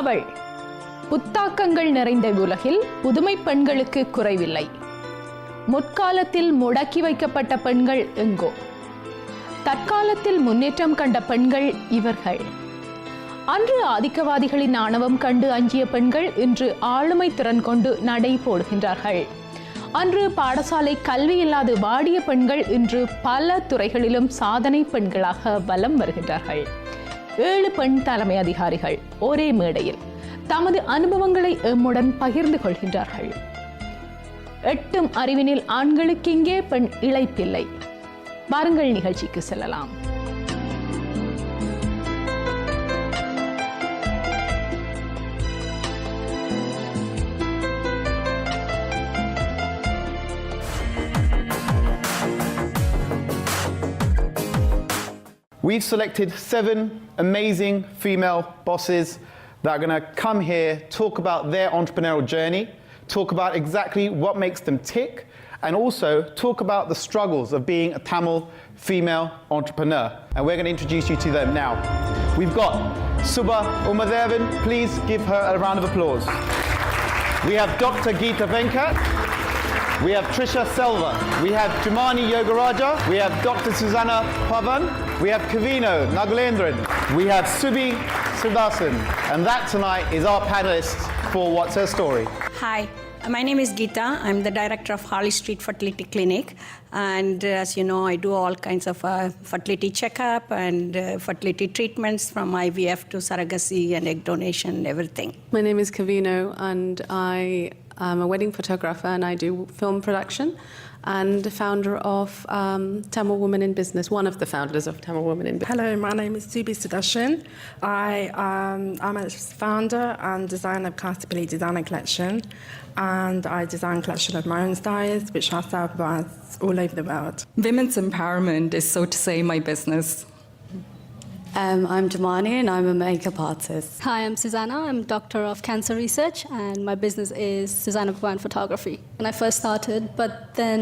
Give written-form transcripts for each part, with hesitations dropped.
அவள் புத்தாக்கங்கள் நிறைந்த உலகில் புதுமை பெண்களுக்கு குறைவில்லை. முற்காலத்தில் முடக்கி வைக்கப்பட்ட பெண்கள் எங்கோ, தற்காலத்தில் முன்னேற்றம் கண்ட பெண்கள் இவர்கள். அன்று ஆதிக்கவாதிகளின் ஆணவம் கண்டு அஞ்சிய பெண்கள் இன்று ஆளுமை திறன் கொண்டு நடை போடுகின்றார்கள். அன்று பாடசாலை கல்வி இல்லாது வாடிய பெண்கள் இன்று பல துறைகளிலும் சாதனை பெண்களாக வலம் வருகின்றார்கள். 7 பெண் தலைமை அதிகாரிகள் ஒரே மேடையில் தமது அனுபவங்களை எம்முடன் பகிர்ந்து கொள்கின்றார்கள். 8 அறிவினில் ஆண்களுக்கு இங்கே பெண் இளைப்பில்லை. வாருங்கள் நிகழ்ச்சிக்கு செல்லலாம். We've selected 7 amazing female bosses that are going to come here, talk about their entrepreneurial journey, talk about exactly what makes them tick, and also talk about the struggles of being a Tamil female entrepreneur. And we're going to introduce you to them now. We've got Subha Umadevan. Please give her a round of applause. We have Dr. Geeta Venkat. We have Trisha Selva. We have Jumani Yogaraja. We have Dr. Susanna Pavan. We have Kavino Nagalendran. We have Subhi Sudasan. And that tonight is our panelist for What's Her Story. Hi, my name is Geeta. I'm the director of Harley Street Fertility Clinic. And as you know, I do all kinds of fertility checkup and fertility treatments from IVF to surrogacy and egg donation and everything. My name is Kavino and I'm a wedding photographer and I do film production and founder of Tamil Women in Business, one of the founders of Tamil Women in Business. Hello, my name is Subhi Sudarshan. I'm a founder and designer of Castipilli Designer Collection, and I design a collection of my own styles which I sell all over the world. Women's empowerment is, so to say, my business. I'm Jumani and I'm a makeup artist. Hi, I'm Susanna. I'm Doctor of Cancer Research and my business is Susanna Pavan Photography. When I first started, but then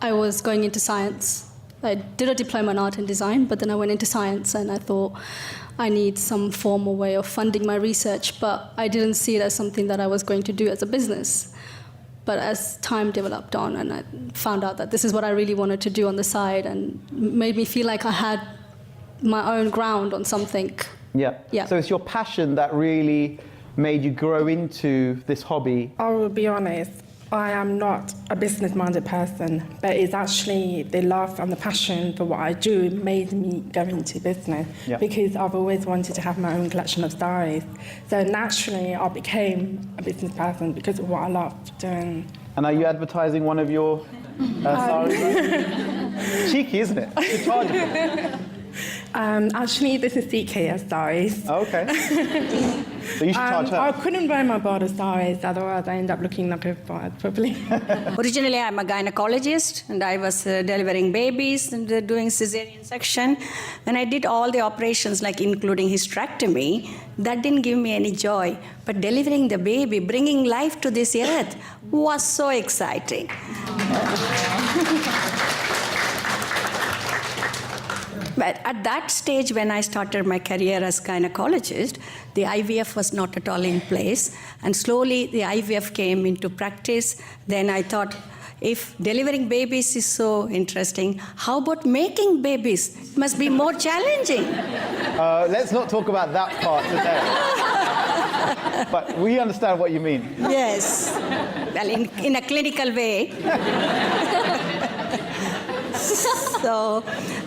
I was going into science. I did a diploma in art and design, but then I went into science and I thought I need some formal way of funding my research, but I didn't see it as something that I was going to do as a business. But as time developed on and I found out that this is what I really wanted to do on the side and made me feel like I had my own ground on something. Yeah. So it's your passion that really made you grow into this hobby. I will be honest, I am not a business-minded person, but it's actually the love and the passion for what I do made me go into business because I've always wanted to have my own collection of saris. So naturally, I became a business person because of what I love doing. And are you advertising one of your saris? Cheeky, isn't it? To charge for it. Actually, this is CKS saris. Okay. So you should charge her. I couldn't wear my border saris, otherwise I end up looking like a bride, probably. Originally, I'm a gynecologist and I was delivering babies and doing cesarean section. And I did all the operations like including hysterectomy. That didn't give me any joy. But delivering the baby, bringing life to this earth was so exciting. But at that stage, when I started my career as gynecologist, the IVF was not at all in place. And slowly, the IVF came into practice. Then I thought, if delivering babies is so interesting, how about making babies? It must be more challenging. Let's not talk about that part today. But we understand what you mean. Yes. Well, in a clinical way. So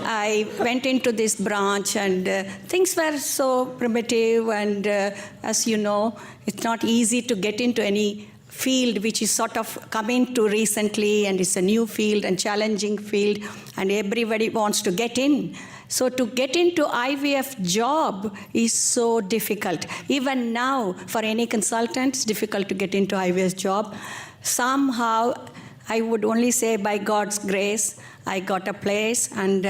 I went into this branch and things were so primitive and as you know, it's not easy to get into any field which is sort of come into recently and it's a new field and challenging field and everybody wants to get in. So to get into IVF job is so difficult. Even now, for any consultant, it's difficult to get into IVF job. Somehow, I would only say by God's grace, I got a place and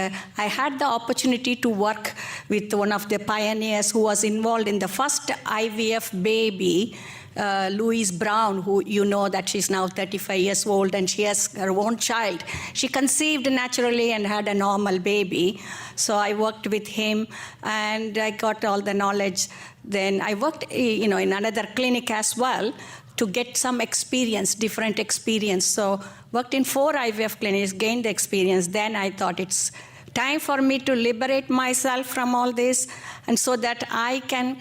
I had the opportunity to work with one of the pioneers who was involved in the first IVF baby Louise Brown, who you know that she's now 35 years old and she has her own child. She conceived naturally and had a normal baby. So I worked with him and I got all the knowledge. Then I worked, in another clinic as well to get some experience, different experience. So worked in 4 IVF clinics, gained the experience. Then I thought it's time for me to liberate myself from all this, and so that I can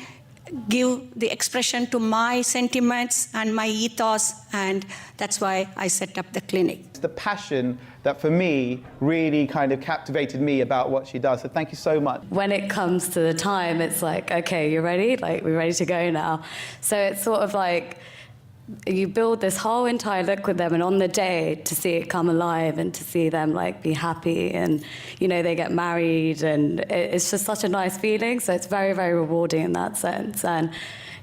give the expression to my sentiments and my ethos, and that's why I set up the clinic. It's the passion that for me really kind of captivated me about what she does. So thank you so much. When it comes to the time, it's like, okay, you're ready? Like, we're ready to go now. So it's sort of like, you build this whole entire look with them, and on the day to see it come alive and to see them like be happy and, they get married, and it's just such a nice feeling. So it's very, very rewarding in that sense. And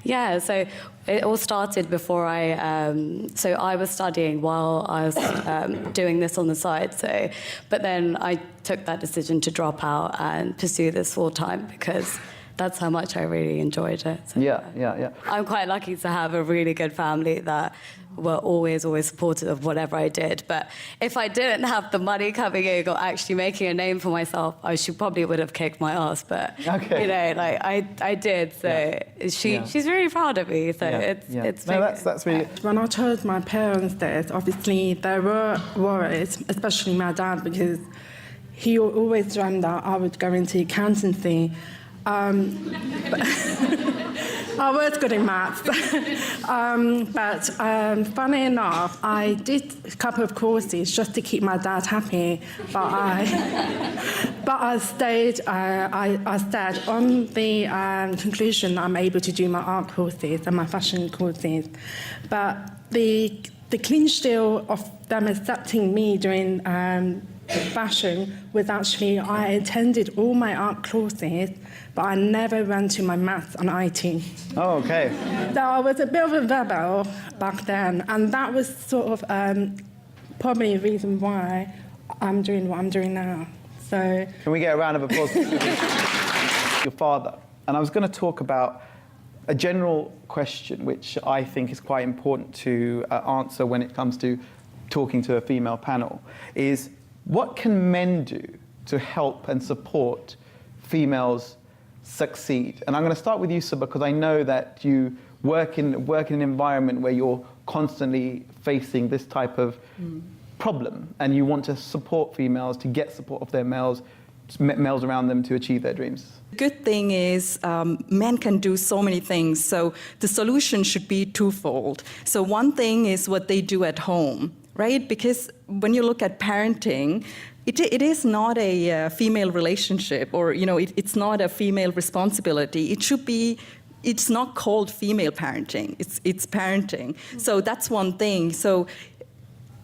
yeah, so it all started before so I was studying while I was doing this on the side. So, but then I took that decision to drop out and pursue this full time because that's how much I really enjoyed it. So, Yeah. I'm quite lucky to have a really good family that were always supportive of whatever I did. But if I didn't have the money coming in or actually making a name for myself, probably would have kicked my ass. But, I did. So she's really proud of me. So it's no, that's really... When I told my parents this, obviously they were worried, especially my dad, because he always dreamed that I would go into accountancy. I was good in maths. but funny enough, I did a couple of courses just to keep my dad happy. But I stayed on the conclusion that I'm able to do my art courses and my fashion courses. But the clinch deal of them accepting me doing fashion was actually I attended all my art courses, but I never went to my maths and IT. Oh, okay. So I was a bit of a rebel back then, and that was sort of probably a reason why I'm doing what I'm doing now. So can we get a round of applause for your father? And I was going to talk about a general question, which I think is quite important to answer when it comes to talking to a female panel, is what can men do to help and support females succeed? And I'm going to start with you, Subha, because I know that you work in an environment where you're constantly facing this type of problem, and you want to support females to get support of their males around them to achieve their dreams. The good thing is men can do so many things, so the solution should be twofold. So one thing is what they do at home, right? Because when you look at parenting, it is not a female relationship, or it's not a female responsibility. It's not called female parenting. It's parenting. So that's one thing. So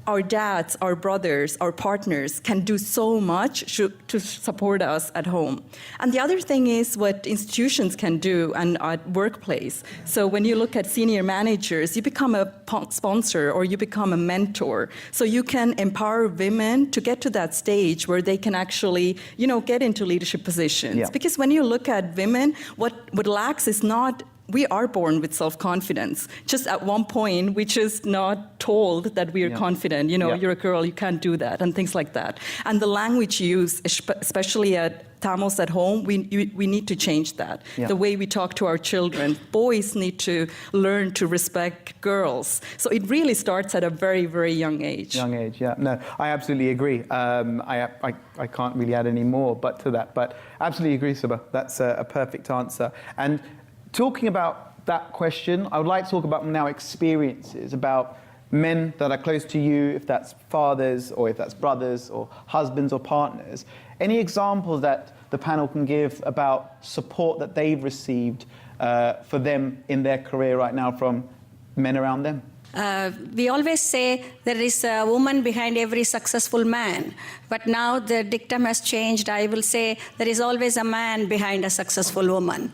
our dads, our brothers, our partners can do so much to support us at home. And the other thing is what institutions can do and at workplace. So when you look at senior managers, you become a sponsor or you become a mentor. So you can empower women to get to that stage where they can actually, get into leadership positions. Yeah. Because when you look at women, what lacks is not, we are born with self-confidence. Just at one point, we're just not told that we are confident. You're a girl, you can't do that, and things like that. And the language used, especially at Tamils at home, we need to change that. Yeah. The way we talk to our children. Boys need to learn to respect girls. So it really starts at a very, very young age. Young age, yeah. No, I absolutely agree. I can't really add any more to that, but absolutely agree, Subha. That's a perfect answer. And talking about that question, I would like to talk about now experiences about men that are close to you, if that's fathers or if that's brothers or husbands or partners. Any examples that the panel can give about support that they've received for them in their career right now from men around them? We always say there is a woman behind every successful man, but now the dictum has changed. I will say there is always a man behind a successful woman.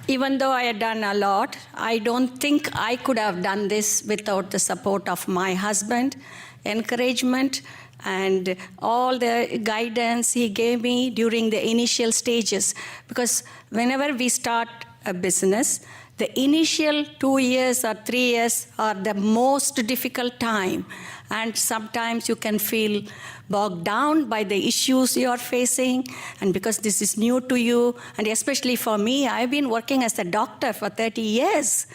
Even though I had done a lot, I don't think I could have done this without the support of my husband, encouragement, and all the guidance he gave me during the initial stages. Because whenever we start a business, the initial 2 years or 3 years are the most difficult time. And sometimes you can feel bogged down by the issues you are facing. And because this is new to you, and especially for me, I've been working as a doctor for 30 years.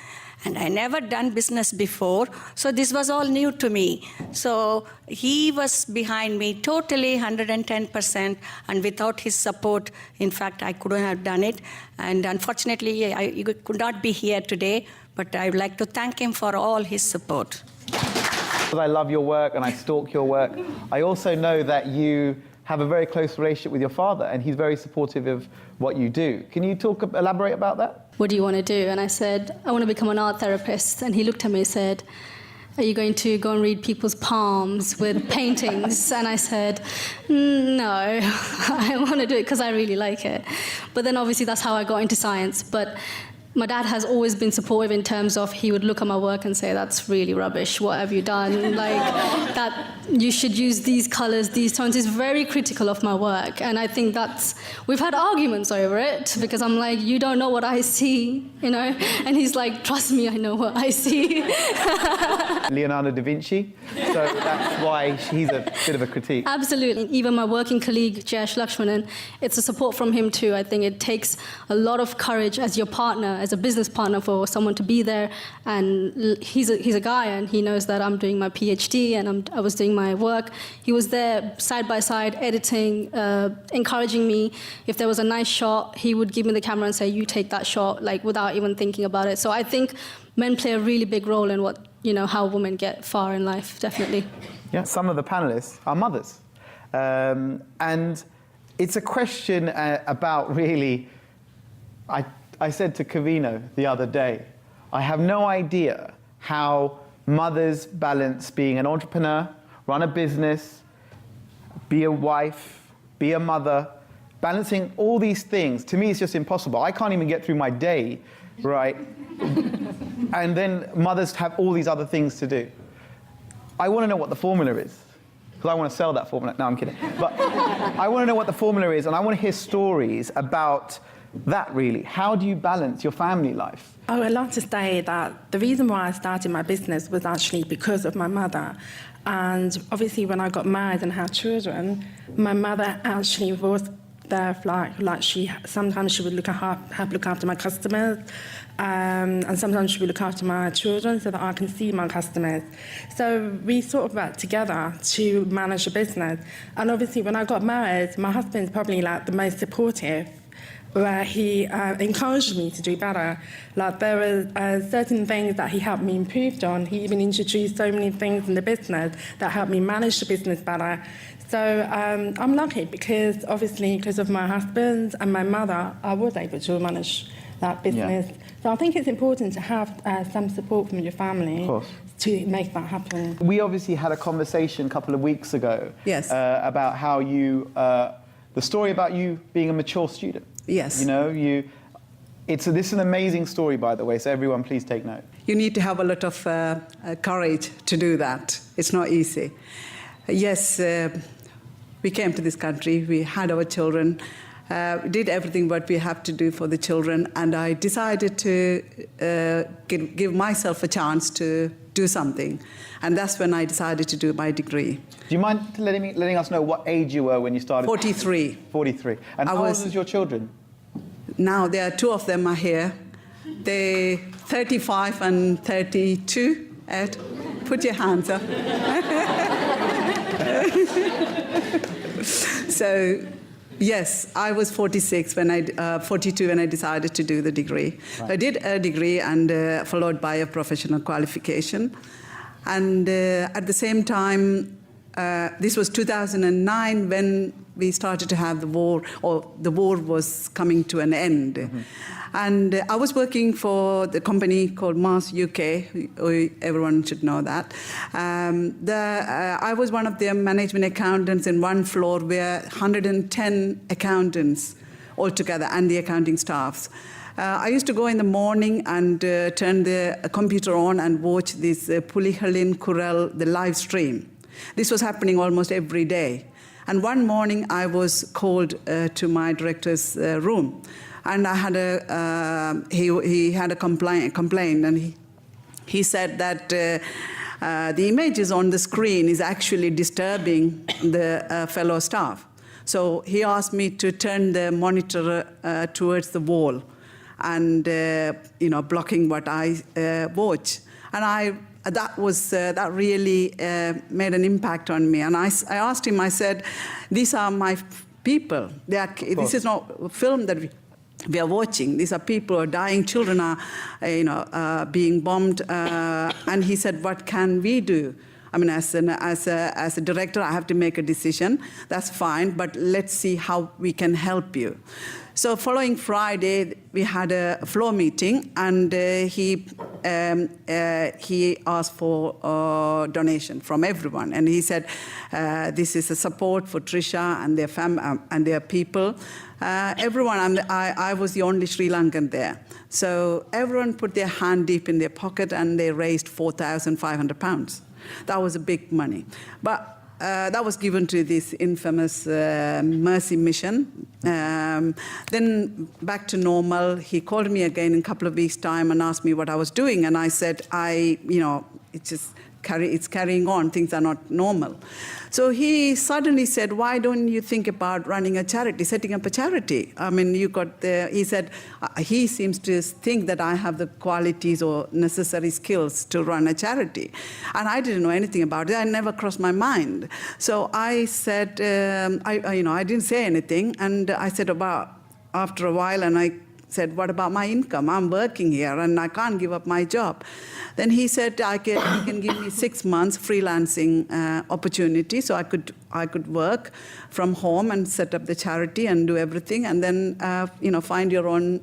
And I never done business before, so this was all new to me. So he was behind me totally 110%, and without his support, in fact, I couldn't have done it. And unfortunately, I could not be here today, but I would like to thank him for all his support. I love your work and I stalk your work. I also know that you have a very close relationship with your father, and he's very supportive of what you do. Can you elaborate about that? What do you want to do? And I said, I want to become an art therapist. And he looked at me and said, are you going to go and read people's palms with paintings? And I said, no, I want to do it because I really like it. But then obviously that's how I got into science. But my dad has always been supportive in terms of he would look at my work and say, that's really rubbish, what have you done? Like, that you should use these colors, these tones. He's very critical of my work. And I think we've had arguments over it because I'm like, you don't know what I see, you know? And he's like, trust me, I know what I see. Leonardo da Vinci, so that's why he's a bit of a critique. Absolutely. Even my working colleague, Jayesh Lakshmanan, it's a support from him too. I think it takes a lot of courage as your partner, as a business partner, for someone to be there. And he's a guy, and he knows that I'm doing my PhD and I was doing my work. He was there side by side, editing, encouraging me. If there was a nice shot, he would give me the camera and say, you take that shot, like without even thinking about it. So I think men play a really big role in how women get far in life, definitely. Yeah, some of the panelists are mothers. And it's a question about really, I said to Kavino the other day, I have no idea how mothers balance being an entrepreneur, run a business, be a wife, be a mother, balancing all these things. To me, it's just impossible. I can't even get through my day, right? And then mothers have all these other things to do. I want to know what the formula is, because I want to sell that formula. No, I'm kidding. But I want to know what the formula is, and I want to hear stories about that, really. How do you balance your family life? I would like to say that the reason why I started my business was actually because of my mother. And obviously when I got married and had children, my mother actually was there, sometimes she would help look after my customers, and sometimes she would look after my children so that I can see my customers. So we sort of worked together to manage the business. And obviously when I got married, my husband's probably the most supportive, where he encouraged me to do better. There were certain things that he helped me improve on. He even introduced so many things in the business that helped me manage the business better. So I'm lucky because obviously because of my husband and my mother, I was able to manage that business. Yeah. So I think it's important to have some support from your family to make that happen. We obviously had a conversation a couple of weeks ago about how the story about you being a mature student. Yes. This is an amazing story, by the way, so everyone please take note. You need to have a lot of courage to do that. It's not easy. Yes, we came to this country, we had our children, did everything what we have to do for the children, and I decided to give myself a chance to do something. And that's when I decided to do my degree. Do you mind letting us know what age you were when you started? 43. 43. And how old was your children? Now, two of them are here. They're 35 and 32. Ed, put your hands up. So, yes, I was 42 when I decided to do the degree. Right. I did a degree and followed by a professional qualification. And at the same time, this was 2009 when we started to have the war, or the war was coming to an end. Mm-hmm. And I was working for the company called Mars UK. Everyone should know that. I was one of their management accountants in one floor where 110 accountants altogether and the accounting staffs. I used to go in the morning and turn the computer on and watch this Pulihalin Kurel, the live stream. This was happening almost every day. And one morning I was called to my director's room, and I had he had a complaint, and he said that the images on the screen is actually disturbing the fellow staff. So he asked me to turn the monitor towards the wall, and blocking what I watch. And that really made an impact on me. And I asked him, I said, these are my people. This is not a film that we are watching. These are people who are dying. Children are, being bombed. And he said, what can we do? I mean, as a director, I have to make a decision. That's fine, but let's see how we can help you. So following Friday, we had a floor meeting, and he asked for donation from everyone. And he said, this is a support for Trisha and their and their people. Everyone, I was the only Sri Lankan there. So everyone put their hand deep in their pocket, and they raised £4,500. That was a big money. But that was given to this infamous Mercy Mission. Then back to normal. He called me again in a couple of weeks' time and asked me what I was doing. And I said, it's carrying on. Things are not normal. So he suddenly said, why don't you think about running a charity, setting up a charity? I mean, he said, he seems to think that I have the qualities or necessary skills to run a charity. And I didn't know anything about it. I never crossed my mind. So I said, I didn't say anything. And I said after a while, and I said, what about my income? I'm working here and I can't give up my job. Then he said, he can give me 6 months freelancing opportunity, so I could work from home and set up the charity and do everything, and then find your own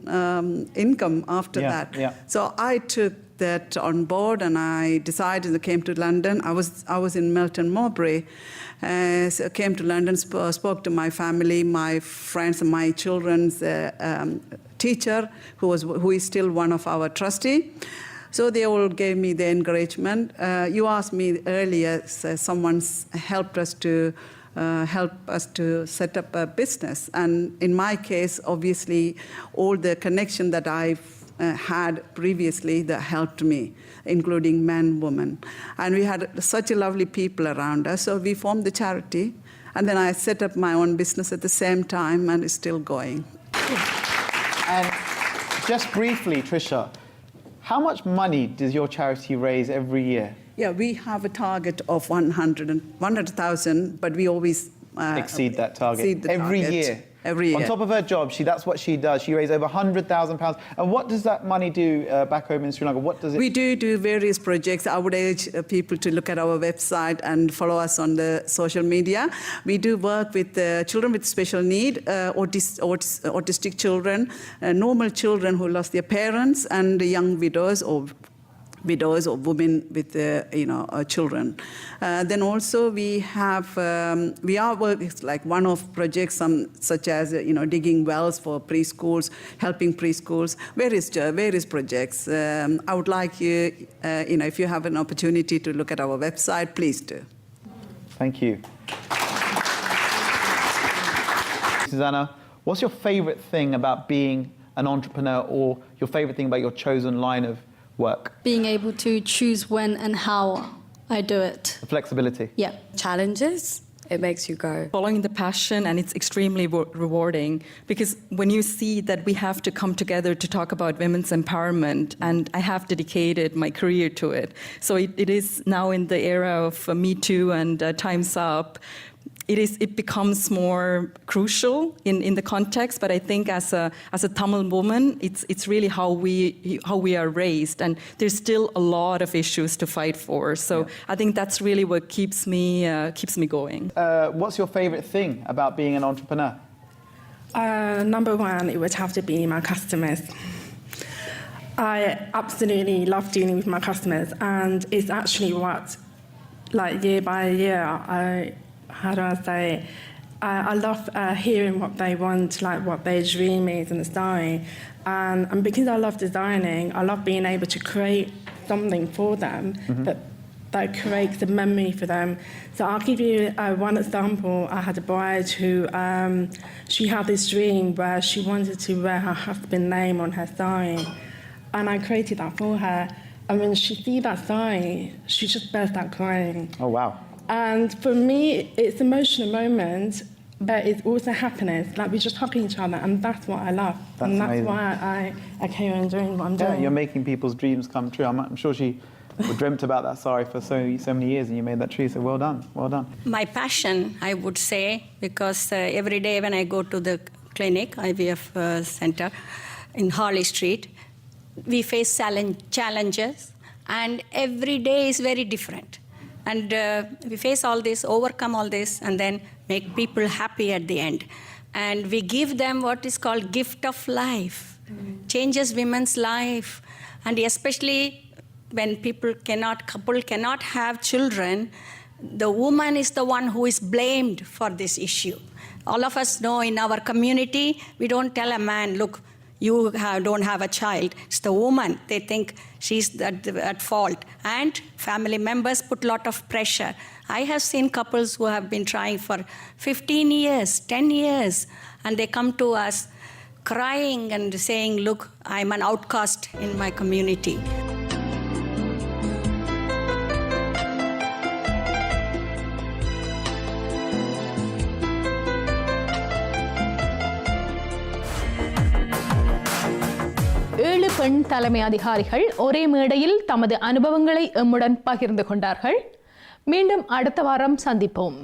income after that. Yeah. So I took that on board, and I decided. I came to London. I was in Melton Mowbray. So I came to London, spoke to my family, my friends, and my children's teacher, who is still one of our trustees. So they all gave me the encouragement. You asked me earlier, someone's helped us to set up a business. And in my case, obviously, all the connection that I've had previously that helped me, including men, women. And we had such a lovely people around us, so we formed the charity. And then I set up my own business at the same time, and it's still going. And just briefly, Trisha, how much money does your charity raise every year? Yeah, we have a target of 100,000, but we always exceed that target. Every year. Every year. On top of her job, that's what she does. She raises over £100,000. And what does that money do back home in Sri Lanka? What does it? We do various projects. I would urge people to look at our website and follow us on the social media. We do work with children with special need, autistic children, normal children who lost their parents, and young widows or women with children. Then also we are working like one-off projects, such as digging wells for preschools, helping preschools, various projects. I would like you, if you have an opportunity to look at our website, please do. Thank you. Susanna, what's your favorite thing about being an entrepreneur, or your favorite thing about your chosen line of work? Being able to choose when and how I do it. The flexibility. Yeah. Challenges, it makes you go. Following the passion, and it's extremely rewarding, because when you see that we have to come together to talk about women's empowerment, and I have dedicated my career to it. So it is now in the era of Me Too and Time's Up. It becomes more crucial in the context, but I think as a Tamil woman, it's really how we are raised, and there's still a lot of issues to fight for. So I think that's really what keeps me going. What's your favorite thing about being an entrepreneur? Number one, it would have to be my customers. I absolutely love dealing with my customers, and it's actually what, like year by year, I love hearing what they want, like what their dream is and design. And because I love designing, I love being able to create something for them that that creates a memory for them. So I'll give you one example. I had a bride who, she had this dream where she wanted to wear her husband's name on her sari. And I created that for her. And when she see that sari, she just burst out crying. Oh, wow. And for me, it's an emotional moment, but it's also happiness. Like, we just hug each other, and that's what I love. That's and that's amazing. why I carry on doing what I'm doing. Yeah, you're making people's dreams come true. I'm sure she dreamt about that sari for so many years, and you made that true, so well done, well done. My passion, I would say, because every day when I go to the clinic, IVF center in Harley Street, we face challenges, and every day is very different. And we face all this, overcome all this, and then make people happy at the end. And we give them what is called gift of life, changes women's life. And especially when couple cannot have children, the woman is the one who is blamed for this issue. All of us know in our community, we don't tell a man, look, you don't have a child. It's the woman. They think she's at fault. And family members put a lot of pressure. I have seen couples who have been trying for 15 years, 10 years, and they come to us crying and saying, look, I'm an outcast in my community. பெண் தலைமை அதிகாரிகள் ஒரே மேடையில் தமது அனுபவங்களை எம்முடன் பகிர்ந்து கொண்டார்கள். மீண்டும் அடுத்த வாரம் சந்திப்போம்.